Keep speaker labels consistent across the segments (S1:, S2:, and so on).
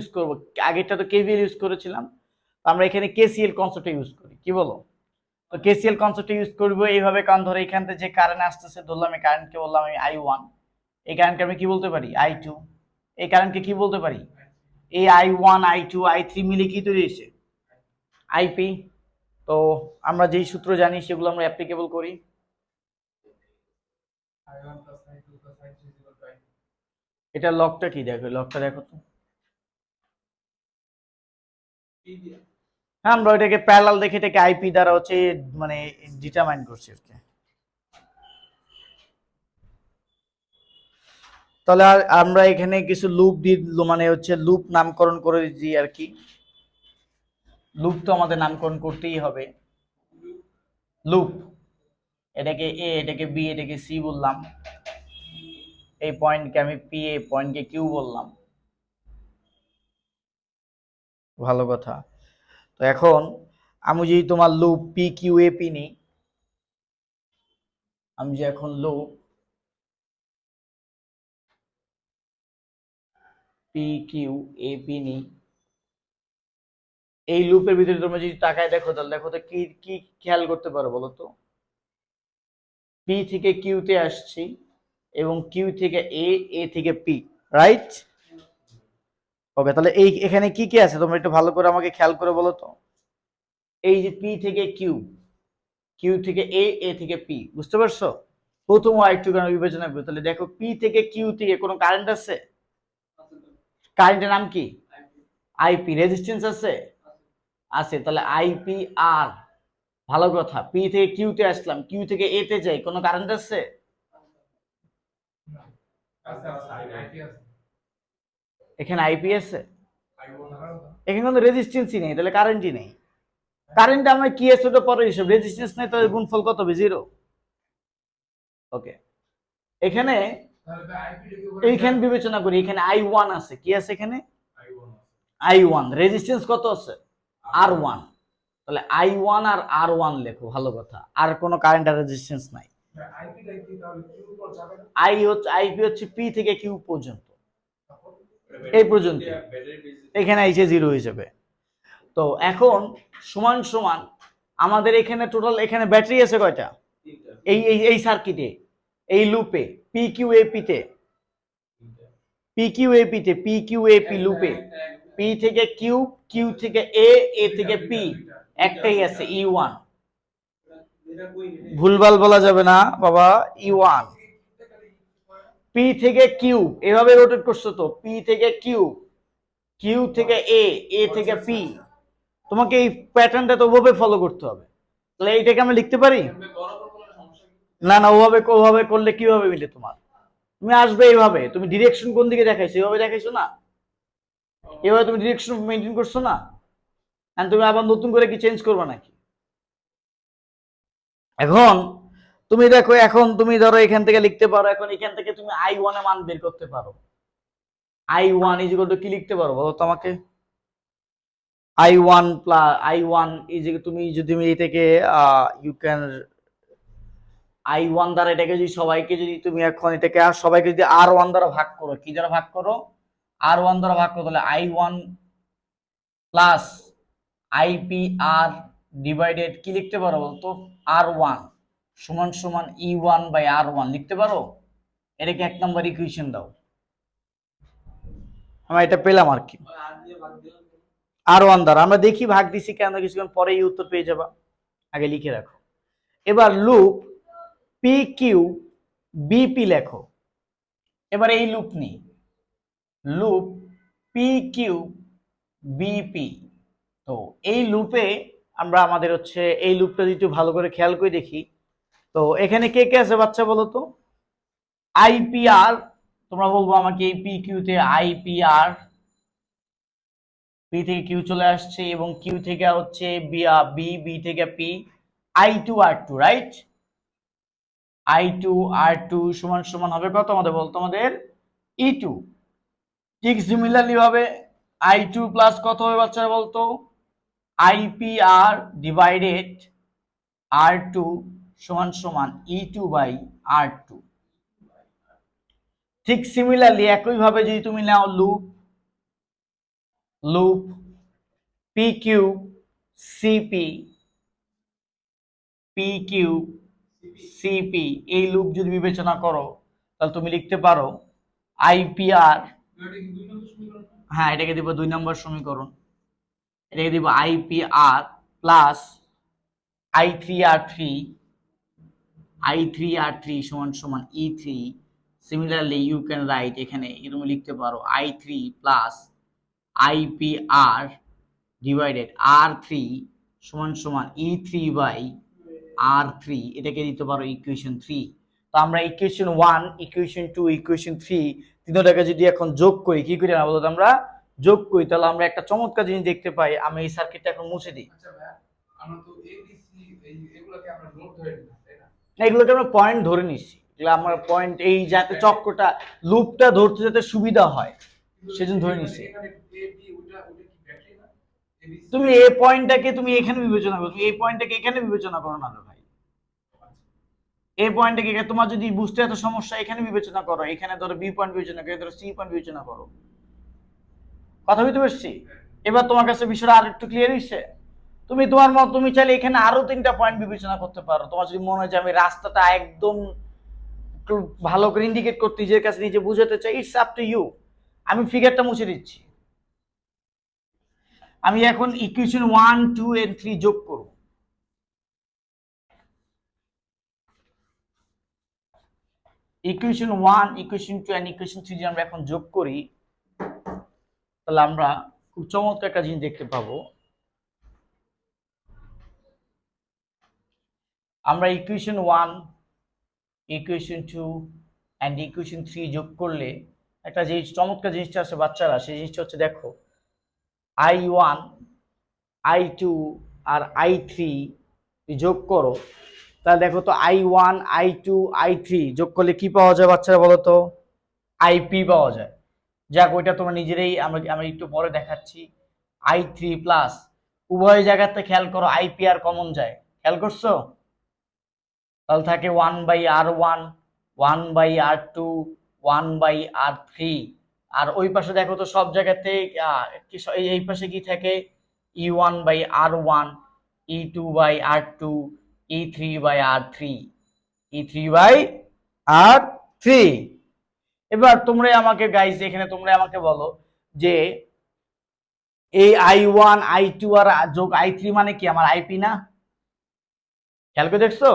S1: Use করব, আগেরটা তো কেভিএল ইউজ করেছিলাম, আমরা এখানে কেসিএল কনসেপ্টটা ইউজ করি, কি বলো? তো কেসিএল কনসেপ্টটা ইউজ করব এইভাবে, কারণ ধরো এখান থেকে যে কারেন্ট আসতেছে, ধরলাম এই কারেন্টকে বললাম আমি I1, এই কারেন্টকে আমি কি বলতে পারি I2, এই কারেন্টকে কি বলতে পারি, এই I1 I2 I3 মিলে কি তৈরি হয়েছে আইপি। তো আমরা যেই সূত্র জানি সেগুলো আমরা অ্যাপ্লিকেবল করি। এটা লগটা কি, দেখো লগটা দেখো তো। হ্যাঁ, আমরা ওইটাকে প্যারালাল দেখে এটাকে আইপি দ্বারা হচ্ছে মানে ডিটারমাইন করছি আর কি। তাহলে আমরা এখানে কিছু লুপ দিয়ে মানে হচ্ছে লুপ নামকরণ করে দিচ্ছি আর কি। লুপ তো আমাদের নামকরণ করতেই হবে। লুপ, এটাকে এ, এটাকে বি, এটাকে সি বললাম, এই পয়েন্টকে আমি পি, এই পয়েন্টকে কিউ বললাম। ভালো কথা। তো এখন আমি যদি তোমার loop P Q A P নিই, আমি যে এখন loop P Q A P নিই, এই লুপের ভিতরে তোমরা যদি তাকায় দেখো, তাহলে দেখো তো কি কি খেয়াল করতে পারো বলো তো। পি থেকে কিউতে আসছি এবং কিউ থেকে এ, এ থেকে পি, রাইট? ওকে, তাহলে এই এখানে কি কি আছে তোমরা একটু ভালো করে আমাকে খেয়াল করে বলো তো। এই যে পি থেকে কিউ, কিউ থেকে এ, এ থেকে পি, বুঝতে পারছো? প্রথম আরেকটু বিবেচনা করবে, তাহলে দেখো পি থেকে কিউ থেকে কোনো কারেন্ট আছে? কারেন্টের নাম কি? আইপি। রেজিস্ট্যান্স আছে? আছে। তাহলে আইপি আর, ভালো কথা। পি থেকে কিউতে আসলাম, কিউ থেকে এ তে যাই, কোনো কারেন্ট আছে? এখানে আইপি আছে, এখানে কোনো রেজিস্ট্যান্সই নেই, তাহলে কারেন্টই নেই। কারেন্ট আমার কি আছে ওটা পরে হিসাব, রেজিস্ট্যান্স নেই, তাহলে গুণফল কত হবে? 0। ওকে, এখানে এইখানে বিবেচনা করি, এখানে I1 আছে, কি আছে এখানে? I1। রেজিস্ট্যান্স কত আছে? R1। তাহলে I1 আর R1 লেখো, ভালো কথা। আর কোনো কারেন্ট আর রেজিস্ট্যান্স নাই। আইপি হচ্ছে পি থেকে কিউ পর্যন্ত, এই পর্যন্ত, এখানে এসে 0 হয়ে যাবে। তো এখন সমান সমান আমাদের এখানে টোটাল এখানে ব্যাটারি আছে কয়টা? এই এই এই সার্কিটে, এই লুপে পি কিউ এপি তে, পি কিউ এপি তে, পি কিউ এপি লুপে পি থেকে কিউ, কিউ থেকে এ, এ থেকে পি, একটাই আছে E1। ভুলভাল বলা যাবে না বাবা, E1। পি থেকে কিউ এভাবে রোটেট করছো তো, পি থেকে কিউ, কিউ থেকে এ, এ থেকে পি, তোমাকে এই প্যাটার্নটা তো ওভাবে ফলো করতে হবে। তাহলে এইটাকে আমরা লিখতে পারি? না না, ওভাবে ওভাবে করলে কিভাবে মিলে তোমার? তুমি আসবে এইভাবে, তুমি ডিরেকশন কোন দিকে দেখাইছো, এইভাবে দেখাইছো না? এভাবে তুমি ডিরেকশন মেনটেন করছো না? তুমি আবার নতুন করে কি চেঞ্জ করবে নাকি? এখন তুমি দেখো, এখন তুমি ধরো এখান থেকে লিখতে পারো, এখন এখান থেকে তুমি I1 এর মান বের করতে পারো। I1 ইজ ইকুয়াল টু কি লিখতে পারো বলো তো আমাকে? I1 প্লাস I1 ইজ তুমি যদি এটাকে ইউ ক্যান I1 দ্বারা এটাকে যদি সবাইকে যদি তুমি এখন এটাকে সবাইকে যদি R1 দ্বারা ভাগ করো, কি দ্বারা ভাগ করো? R1 দ্বারা ভাগ করো, তাহলে I1 প্লাস IPR ডিভাইডেড কি লিখতে পারো বলতো? R1 সমান সমান E1 বাই R1 লিখতে পারো? এটাকে 1 নম্বর ইকুয়েশন দাও। আমরা এটা পেলাম আর কি, R1 দ্বারা। আমরা দেখি ভাগ দিছি কেন, কিছুক্ষণ পরে এই উত্তর পেয়ে যাবা, আগে লিখে রাখো। এবার লুপ পি কিউ বিপি লেখো। এবার এই লুপ নি, লুপ পি কিউ বিপি। তো এই লুপে আমরা আমাদের হচ্ছে এই লুপটা যদি একটু ভালো করে খেয়াল করে দেখি, তো এখানে কে কে আছে বাচ্চা বলো তো? আইপিআর, তোমরা বলবো আমাকে এই পি কিউতে আইপিআর, পি থেকে কিউ চলে আসছে এবং কিউ থেকে হচ্ছে বি, বি থেকে P, I2 R2, right? I2 R2 সমান সমান হবে কত আমাদের বলতো? আমাদের E2। ঠিক সিমিলারলি ভাবে I2 প্লাস কত হবে বাচ্চারা বলতো? IPR ডিভাইডেড R2 সমান সমান E2 বাই R2। ঠিক সিমিলারলি একই ভাবে যদি তুমি নাও loop loop P Q CP P Q CP, এই লুপ যদি বিবেচনা করো তাহলে তুমি লিখতে পারো আইপিআর, হ্যাঁ এটাকে দিব 2 নম্বর সমীকরণ, এটাকে দিব আইপিআর প্লাস I3R3 সমান সমান E3। Similarly you can write, এখানে তুমি লিখতে পারো I3 plus IPR divided R3 সমান সমান E3 বাই R3, এটাকে দিতে পারো ইকুয়েশন 3। তো আমরা ইকুয়েশন 1, ইকুয়েশন 2, ইকুয়েশন 3 তিনটাকে যদি এখন যোগ করি, কি করি না বলতো, আমরা যোগ করি, তাহলে আমরা একটা চমৎকার জিনিস দেখতে পাই। আমি এই সার্কিটটা এখন মুছে দিই। আচ্ছা ভাই, আমরা তো ABC এগুলোকে আমরা নোট ধরে নিই, তাই না? এগুলোকে আমরা পয়েন্ট ধরে নিছি, এগুলো আমার পয়েন্ট, এই যাতে চক্রটা লুপটা ধরতে যাতে সুবিধা হয় সেজন্য ধরে নিছি। তুমি এই পয়েন্টটাকে তুমি এখানে বিবেচনা করো, তুমি এই পয়েন্টটাকে এখানে বিবেচনা করো না ভাই, এই পয়েন্টটাকে তোমার যদি বুঝতে এত সমস্যা এখানে বিবেচনা করো, এখানে ধরো বি পয়েন্ট বিবেচনা করো, ধরো সি পয়েন্ট বিবেচনা করো। কথা বুঝতে পারছি? এবার তোমার কাছে বিষয়টা আর একটু ক্লিয়ার হইছে? তুমি তোমার মত তুমি চাইলে এখানে আরো 3টা পয়েন্ট বিবেচনা করতে পারো। তোমার যদি মনে হয় যে আমি রাস্তাটা একদম ভালো করে ইন্ডিকেট করতে নিজের কাছে নিজে বুঝাতে চাই, ইটস আপ টু ইউ। আমি ফিগারটা মুছে দিচ্ছি। আমি এখন ইকুয়েশন 1, 2 and 3 যোগ করব। ইকুয়েশন 1, ইকুয়েশন 2 and ইকুয়েশন 3 যদি আমরা এখন যোগ করি তাহলে আমরা খুব চমৎকার একটা জিনিস দেখতে পাবো। আমরা ইকুয়েশন 1, ইকুয়েশন 2 and ইকুয়েশন 3 যোগ করলে একটা যে চমৎকার জিনিসটা আছে বাচ্চারা, সেই জিনিসটা হচ্ছে দেখো I1, I2 আর I3 যোগ করো, তাহলে দেখো তো I1, I2, I3 যোগ করলে কি পাওয়া যায় বাচ্চারা বলো তো? IP পাওয়া যায়। যাক ওইটা তোমরা নিজেরাই, আমরা একটু পরে দেখাচ্ছি। I3 প্লাস উভয় জায়গাতে খেয়াল করো IPR কমন যায়, খেয়াল করছো? তাহলে থাকে 1/R1, 1/R2, 1/R3। আর ওই পাশে দেখো তো সব জায়গাতে এই পাশে কি থাকে? E1/R1, E2/R2, E3/R3, E3/R3। এবার তোমরা আমাকে গাইস, এখানে তোমরা আমাকে বলো যে এই I1, I2 আর যোগ I3 মানে কি? আমার IP না? খেয়াল করে দেখছো?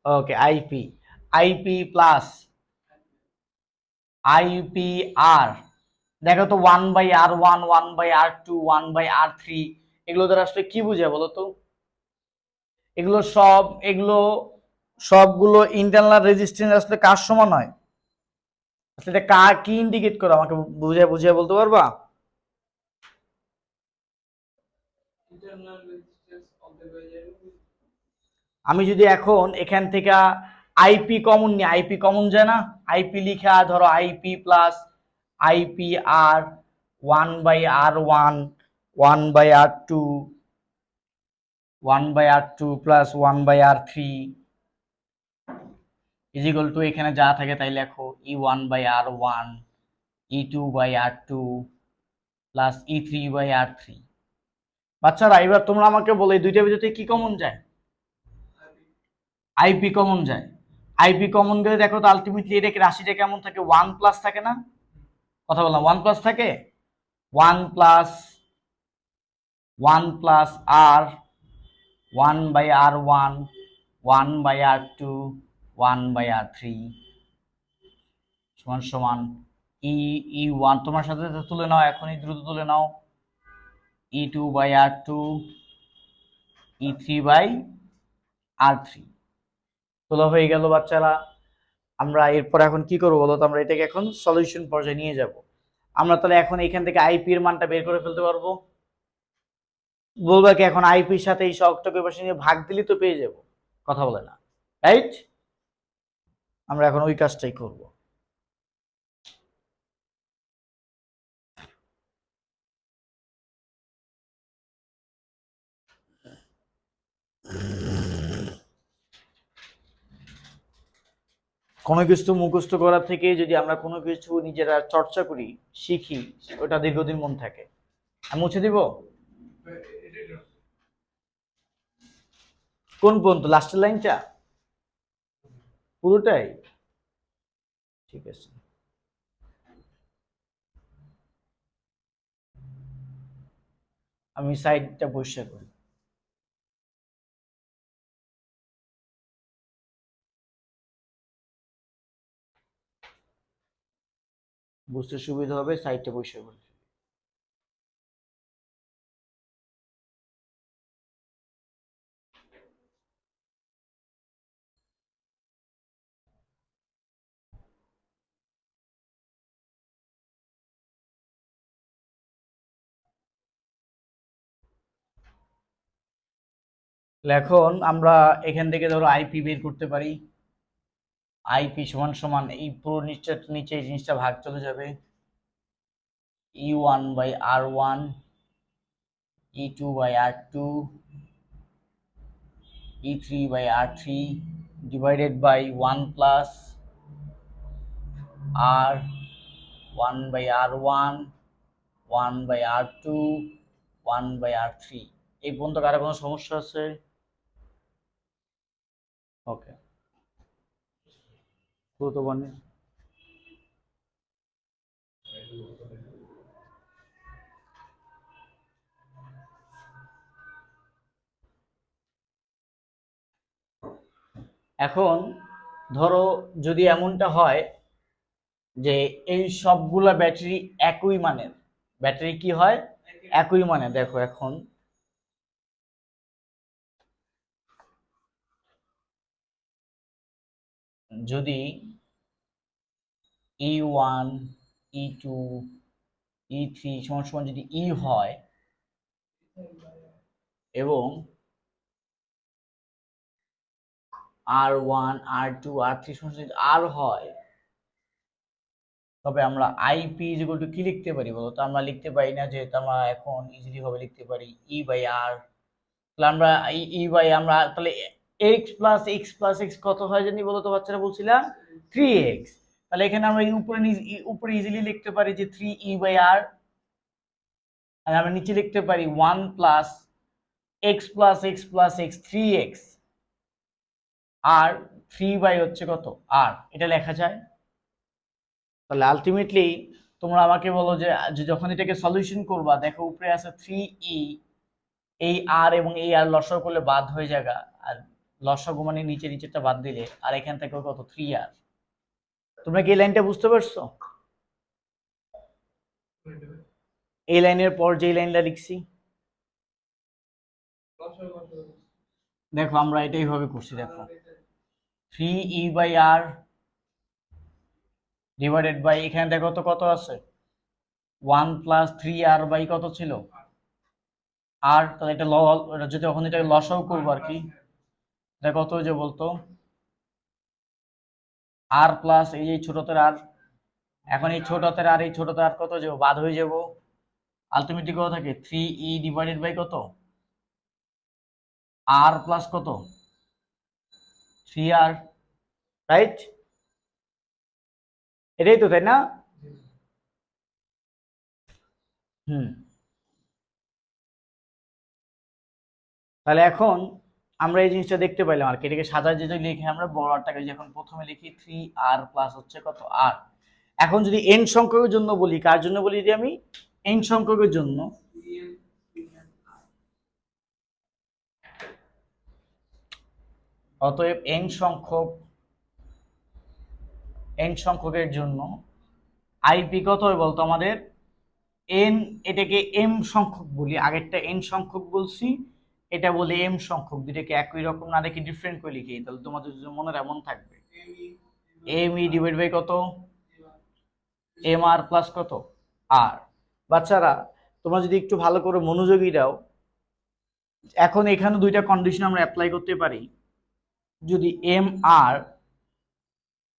S1: ওকে, IP প্লাস IPR, দেখো তো 1/R1, 1/R2, 1/R3, এগুলো দ্বারা আসলে কি বুঝায় বলো তো? এগুলো সবগুলো ইন্টারনাল রেজিস্ট্যান্স আসলে কার সমান হয়? আসলে এটা কার কি ইন্ডিকেট করো আমাকে বুঝিয়ে বলতে পারবা? আমি যদি এখন এখান থেকে IP কমন নিই, IP কমন যায় না? IP লিখা ধরো IP plus IPR 1/R1, 1/R2, 1/R2 plus 1/R3 is equal two, এখানে যা থাকে তাই লেখো E1/R1, E2/R2 প্লাস E3/R3। বাচ্চারা এবার তোমরা আমাকে বলো এই দুইটার ভিতরে কি কমন যায়? IP কমন যায়। IP কমন গেলে দেখো তো আলটিমেটলি এটা রাশিটা কেমন থাকে? 1 প্লাস থাকে না? কথা বললাম 1 প্লাস থাকে। 1 plus R, 1/R1, 1/R2, 1/R3 সমান সমান E1। তোমার সাথে তুলে নাও, এখনই দ্রুত তুলে নাও। E2/R2, E3/R3 তোলা হয়ে গেল বাচ্চারা। আমরা এরপর এখন কি করবো বলো তো? আমরা এটাকে এখন সলিউশন পর্যায়ে নিয়ে যাব। আমরা তাহলে এখন এখান থেকে IP এর মানটা বের করে ফেলতে পারবো। বলবা কি এখন IP এর সাথে এই শকটাকে পাশে নিয়ে ভাগ দিলি তো পেয়ে যাব? কথা বলে না, রাইট? আমরা এখন ওই কাজটাই করব। কোনো কিছু মুখস্থ করার থেকে যদি আমরা কোনো কিছু নিজেরা চর্চা করি, শিখি, ওটা দীর্ঘদিন মন থাকে। আমি মুছে দিব কোন পর্যন্ত, লাস্টের লাইনটা পুরোটাই? ঠিক আছে, আমি সাইডটা পরিষ্কার করি। বুঝতে সুবিধা হবে, সাইডটা পরিষ্কার করি। এখন আমরা এখান থেকে ধরো আইপি বের করতে পারি। আইপি সমান সমান এই পুরো নিচে এই জিনিসটা ভাগ চলে যাবে, E1/R1, E2/R2, E3/R3 divided by 1 plus R1/R1, 1/R2, 1/R3। এই পর্যন্ত কারো কোনো সমস্যা আছে? ওকে, পুরো তো বানে এখন ধরো যদি এমনটা হয় যে এই সবগুলা ব্যাটারি একই মানের, ব্যাটারি কি হয় একই মানের। দেখো এখন যদি E1, E2, E3 সমান সমান যদি E হয় এবং R1, R2, R3 সমান সমান যদি R হয়, তবে আমরা আইপি ইকুয়াল টু কি লিখতে পারি বলো তো? আমরা লিখতে পারি না, যেহেতু আমরা এখন ইজিলি ভাবে লিখতে পারি E/R। তাহলে আমরা আমরা তাহলে x+x+x কত হয় জানি বলো তো বাচ্চারা? বলছিলাম 3x। তাহলে এখানে আমরা উপরে ইজিলি লিখতে পারি যে 3E/R, আর আমরা নিচে লিখতে পারি 1 plus x+x+x 3x, আর 3 হচ্ছে কত r, এটা লেখা যায়। তাহলে আলটিমেটলি তোমরা আমাকে বলো যে যখন এটাকে সলিউশন করবা, দেখো উপরে আছে 3e, এই আর এবং এই আর লসাগু করলে বাদ হয়ে যাবে, আর লসাগু মানে নিচেরটা বাদ দিলে, আর এখান থেকে কত 3r। তোমরা কি এই লাইনটা বুঝতে পারছো? এই লাইনের পর যে লাইনটা লিখছি, দেখো আমরা এটাই ভাবে করছি। দেখো 3e/r ডিভাইডেড বাই, এখানে দেখো তো কত আছে 1 plus 3r বাই কত ছিল আর। তাহলে এটা যদি যখন এটাকে লসাগু করবো আর কি, এটা কত যে বলতো আর প্লাস এই যে ছোটদের আর, এখন এই ছোটদের আর এই ছোটদের আর কত যাবো, বাদ হয়ে যাব। আলটিমেটলি কত থাকে 3e ডিভাইডেড বাই কত আর প্লাস কত 3r, রাইট? এটাই তো, তাই না? হুম, তাহলে এখন আমরা এই জিনিসটা দেখতে পাইলাম আর কি। এটাকে সাজায় যদি লিখে আমরা বড় আরটাকে যখন প্রথমে লিখি 3r প্লাস হচ্ছে কত r। এখন যদি n সংখ্যকের জন্য বলি, কার জন্য বলি যে আমি n সংখ্যকের জন্য, অতএব n সংখ্যকের জন্য আইপি কত হয় বলতো আমাদের? n, এটাকে m সংখ্যক বলি, আগেরটা n সংখ্যক বলছি, এটা বলি m সংখ্যক। দুটাকে একই রকম না দেখি ডিফারেন্ট করে লিখি, তাহলে তোমাদের মনে এমন থাকবে m e ডিভাইড বাই কত m r প্লাস কত r। বাচ্চারা তোমরা যদি একটু ভালো করে মনোযোগী দাও, এখন এখানে দুইটা কন্ডিশন আমরা অ্যাপ্লাই করতে পারি। যদি m r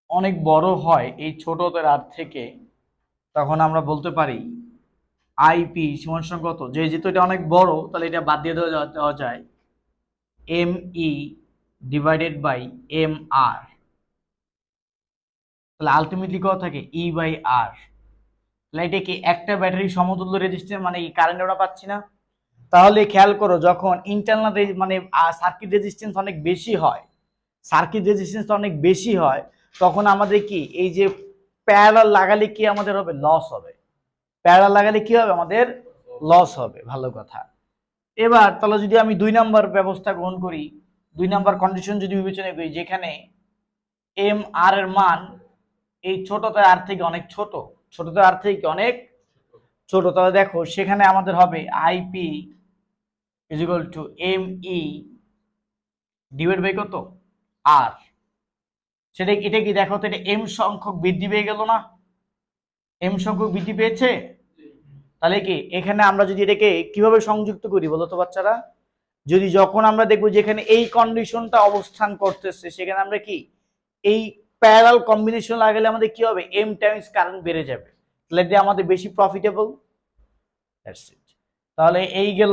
S1: অনেক বড় হয় এই ছোটদের আর থেকে, তখন আমরা বলতে পারি আইপি সমান সমান কত, যেহেতু এটা অনেক বড় তাহলে এটা বাদ দিয়ে দেওয়া যায় M E divided by M R. তাহলে আলটিমেটলি কত থাকে E/R। তাহলে এটা কি একটা ব্যাটারি সমতুল্য রেজিস্ট্যান্স, মানে এই কারেন্ট আমরা পাচ্ছি না। তাহলে খেয়াল করো, যখন ইন্টারনাল মানে সার্কিট রেজিস্ট্যান্স অনেক বেশি হয়, সার্কিট রেজিস্ট্যান্স অনেক বেশি হয়, তখন আমাদের কি এই যে প্যারালাল লাগালে কি আমাদের হবে, লস হবে। প্যারালাল লাগালে কি হবে, আমাদের লস হবে। ভালো কথা। এবার তাহলে যদি আমি 2 নাম্বার ব্যবস্থা গ্রহণ করি, 2 নাম্বার কন্ডিশন যদি বিবেচনা করি, যেখানে এম আর এর মান এই ছোটতে আর থেকে অনেক ছোট, ছোটতে আর থেকে অনেক ছোট, তাহলে দেখো সেখানে আমাদের হবে IP is equal to M E divide by কত, আর। সেটা এটা কি দেখো তো, এটা এম সংখ্যক বৃদ্ধি পেয়ে গেল না, এম সংখ্যক বৃদ্ধি পেয়েছে। তাহলে কি এখানে আমরা যদি এটাকে কিভাবে সংযুক্ত করি বলো তো বাচ্চারা, যদি যখন আমরা দেখবো যেখানে এই কন্ডিশনটা অবস্থান করতেছে, সেখানে আমরা কি এই প্যারালাল কম্বিনেশন লাগালে আমাদের কি হবে, এম টাইমস কারেন্ট বেড়ে যাবে, তাহলে এটা আমাদের বেশি প্রফিটেবল। তাহলে এই গেল